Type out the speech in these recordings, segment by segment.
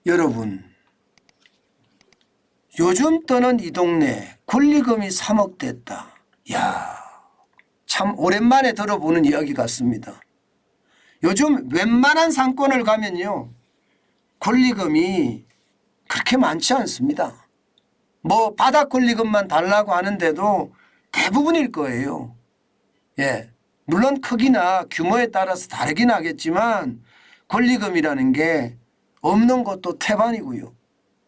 여러분, 요즘 떠는 이 동네 권리금이 3억 됐다. 야, 참 오랜만에 들어보는 이야기 같습니다. 요즘 웬만한 상권을 가면요, 권리금이 그렇게 많지 않습니다. 뭐 바닥 권리금만 달라고 하는데도 대부분일 거예요. 예, 물론 크기나 규모에 따라서 다르긴 하겠지만 권리금이라는 게 없는 것도 태반이고요.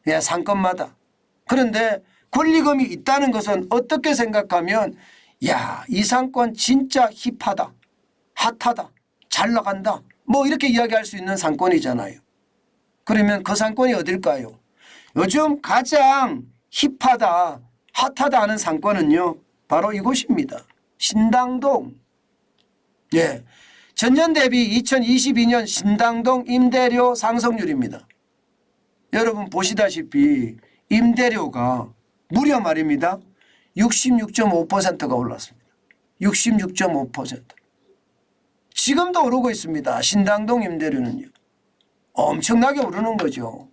예, 상권마다. 그런데 권리금이 있다는 것은 어떻게 생각하면 야, 이 상권 진짜 힙하다, 핫하다, 잘 나간다, 뭐 이렇게 이야기할 수 있는 상권이잖아요. 그러면 그 상권이 어딜까요? 요즘 가장 힙하다, 핫하다 하는 상권은요, 바로 이곳입니다. 신당동. 예, 전년 대비 2022년 신당동 임대료 상승률입니다. 여러분 보시다시피 임대료가 무려 말입니다. 66.5%가 올랐습니다. 66.5%. 지금도 오르고 있습니다. 신당동 임대료는요. 엄청나게 오르는 거죠.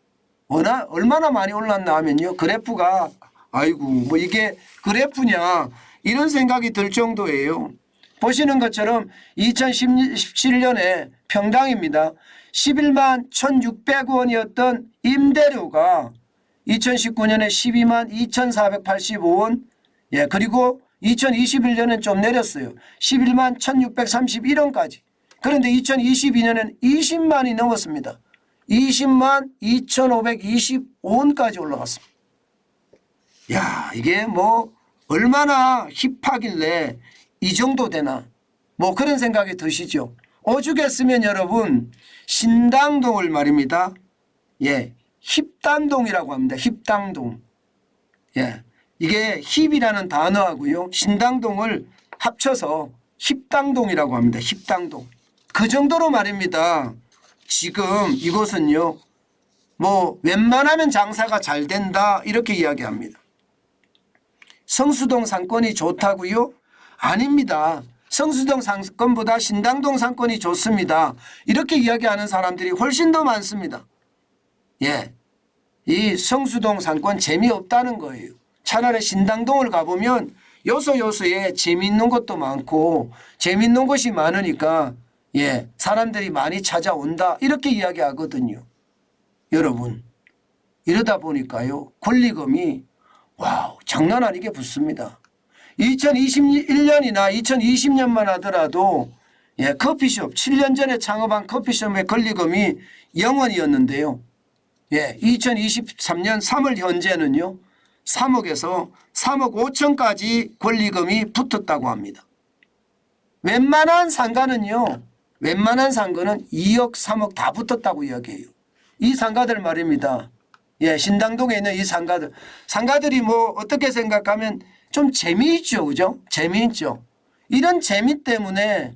얼마나 많이 올랐나 하면요. 그래프가 아이고 뭐 이게 그래프냐 이런 생각이 들 정도예요. 보시는 것처럼 2017년에 평당입니다. 11만 1,600원이었던 임대료가 2019년에 12만 2,485원, 예, 그리고 2021년엔 좀 내렸어요. 11만 1,631원까지. 그런데 2022년엔 20만이 넘었습니다. 20만 2,525원까지 올라갔습니다. 야, 이게 뭐 얼마나 힙하길래 이 정도 되나 뭐 그런 생각이 드시죠. 오죽했으면 여러분 신당동을 말입니다. 예, 힙단동이라고 합니다. 힙당동. 예, 이게 힙이라는 단어하고요 신당동을 합쳐서 힙당동이라고 합니다. 힙당동. 그 정도로 말입니다. 지금 이곳은요 뭐 웬만하면 장사가 잘 된다 이렇게 이야기합니다. 성수동 상권이 좋다고요? 아닙니다. 성수동 상권보다 신당동 상권이 좋습니다. 이렇게 이야기하는 사람들이 훨씬 더 많습니다. 예, 이 성수동 상권 재미없다는 거예요. 차라리 신당동을 가보면 요소요소에 재미있는 것도 많고 재미있는 것이 많으니까 예, 사람들이 많이 찾아온다 이렇게 이야기하거든요. 여러분 이러다 보니까요 권리금이 와우 장난 아니게 붙습니다. 2021년이나 2020년만 하더라도 예, 커피숍 7년 전에 창업한 커피숍의 권리금이 0원이었는데요. 예, 2023년 3월 현재는요 3억에서 3억 5천까지 권리금이 붙었다고 합니다. 웬만한 상가는요 2억 3억 다 붙었다고 이야기해요. 이 상가들 말입니다. 예, 신당동에 있는 이 상가들이 뭐 어떻게 생각하면 좀 재미있죠, 그죠? 재미있죠. 이런 재미 때문에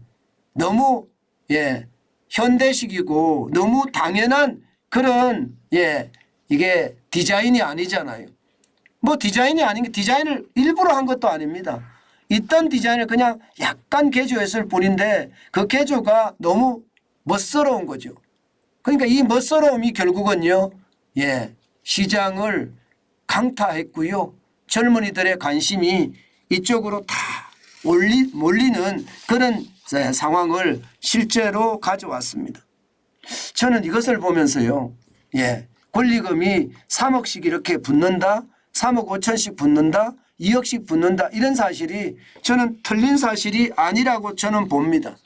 너무 예 현대식이고 너무 당연한 그런 예 이게 디자인이 아니잖아요. 뭐 디자인이 아닌 게 디자인을 일부러 한 것도 아닙니다. 있던 디자인을 그냥 약간 개조했을 뿐인데 그 개조가 너무 멋스러운 거죠. 그러니까 이 멋스러움이 결국은요 예 시장을 강타했고요. 젊은이들의 관심이 이쪽으로 다 몰리는 그런 상황을 실제로 가져왔습니다. 저는 이것을 보면서요. 예, 권리금이 3억씩 이렇게 붙는다. 3억 5천씩 붙는다. 2억씩 붙는다. 이런 사실이 저는 틀린 사실이 아니라고 저는 봅니다.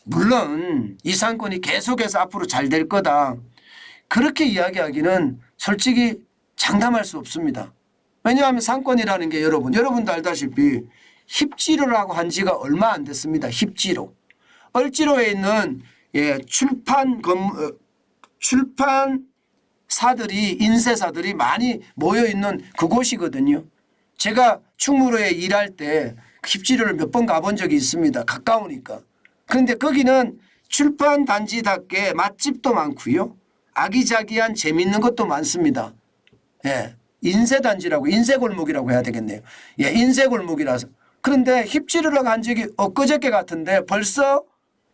물론 이 상권이 계속해서 앞으로 잘 될 거다. 그렇게 이야기하기는 솔직히 장담할 수 없습니다. 왜냐하면 상권이라는 게 여러분도 알다시피 힙지로라고 한 지가 얼마 안 됐습니다. 힙지로. 을지로에 있는 예, 출판사들이 인쇄사들이 많이 모여 있는 그곳이거든요. 제가 충무로에 일할 때 힙지로를 몇 번 가본 적이 있습니다. 가까우니까. 그런데 거기는 출판단지답게 맛집도 많고요. 아기자기한 재미있는 것도 많습니다. 예, 인쇄단지라고 인쇄골목이라고 해야 되겠네요. 예, 인쇄골목이라서. 그런데 힙지로라고 한 적이 엊그저께 같은데 벌써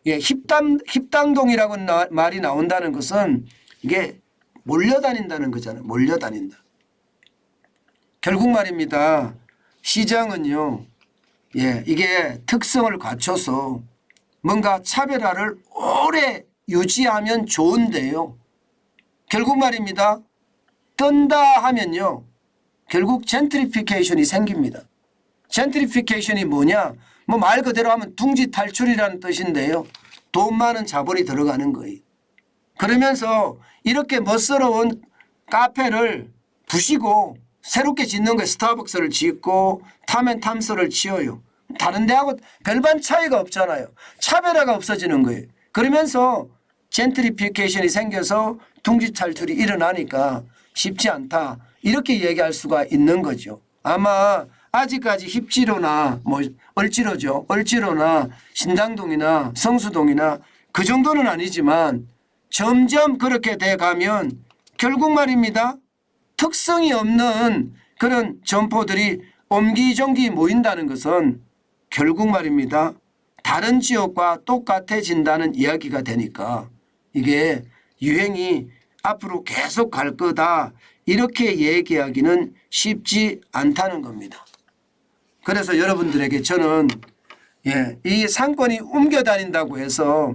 예, 힙당동이라고 말이 나온다는 것은 이게 몰려다닌다는 거잖아요. 몰려다닌다. 결국 말입니다. 시장은요. 이게 특성을 갖춰서 뭔가 차별화를 오래 유지하면 좋은데요. 결국 말입니다. 뜬다 하면요. 결국 젠트리피케이션이 생깁니다. 젠트리피케이션이 뭐냐? 뭐 말 그대로 하면 둥지 탈출이라는 뜻인데요. 돈 많은 자본이 들어가는 거예요. 그러면서 이렇게 멋스러운 카페를 부시고 새롭게 짓는 거예요. 스타벅스를 짓고 탐앤탐스를 지어요. 다른 데하고 별반 차이가 없잖아요. 차별화가 없어지는 거예요. 그러면서 젠트리피케이션이 생겨서 둥지 탈출이 일어나니까 쉽지 않다. 이렇게 얘기할 수가 있는 거죠. 아마 아직까지 힙지로나 뭐 얼지로죠. 얼지로나 신당동이나 성수동이나 그 정도는 아니지만 점점 그렇게 돼 가면 결국 말입니다. 특성이 없는 그런 점포들이 옴기종기 모인다는 것은 결국 말입니다. 다른 지역과 똑같아진다는 이야기가 되니까 이게 유행이 앞으로 계속 갈 거다. 이렇게 얘기하기는 쉽지 않다는 겁니다. 그래서 여러분들에게 저는 이 상권이 옮겨 다닌다고 해서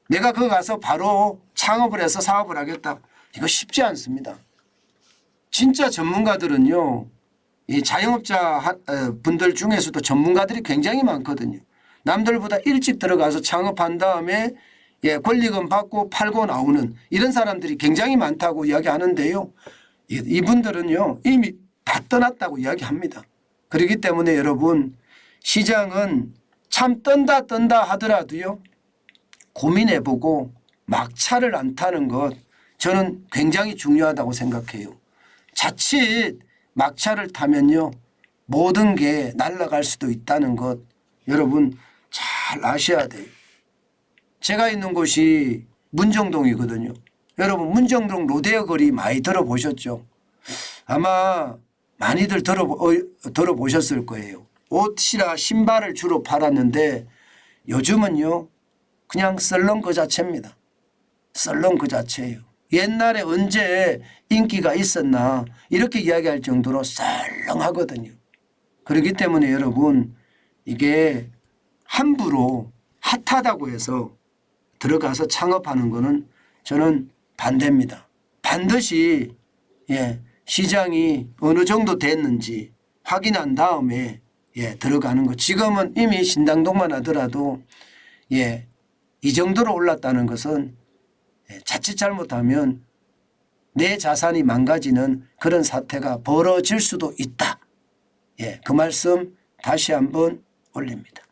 내가 거기 가서 바로 창업을 해서 사업을 하겠다. 이거 쉽지 않습니다. 진짜 전문가들은요. 이 자영업자 분들 중에서도 전문가들이 굉장히 많거든요. 남들보다 일찍 들어가서 창업한 다음에 권리금 받고 팔고 나오는 이런 사람들이 굉장히 많다고 이야기하는데요. 이분들은요. 이미 다 떠났다고 이야기합니다. 그렇기 때문에 여러분 시장은 참 뜬다 하더라도요. 고민해보고 막차를 안 타는 것 저는 굉장히 중요하다고 생각해요. 자칫 막차를 타면요. 모든 게 날아갈 수도 있다는 것 여러분 잘 아셔야 돼요. 제가 있는 곳이 문정동이거든요. 여러분 문정동 로데오 거리 많이 들어보셨죠? 아마 많이들 들어보셨을 거예요. 옷이나 신발을 주로 팔았는데 요즘은요. 그냥 썰렁 그 자체입니다. 썰렁 그 자체예요. 옛날에 언제 인기가 있었나 이렇게 이야기할 정도로 썰렁하거든요. 그렇기 때문에 여러분 이게 함부로 핫하다고 해서 들어가서 창업하는 거는 저는 반대입니다. 반드시 시장이 어느 정도 됐는지 확인한 다음에 들어가는 거. 지금은 이미 신당동만 하더라도 이 정도로 올랐다는 것은 자칫 잘못하면 내 자산이 망가지는 그런 사태가 벌어질 수도 있다. 그 말씀 다시 한번 올립니다.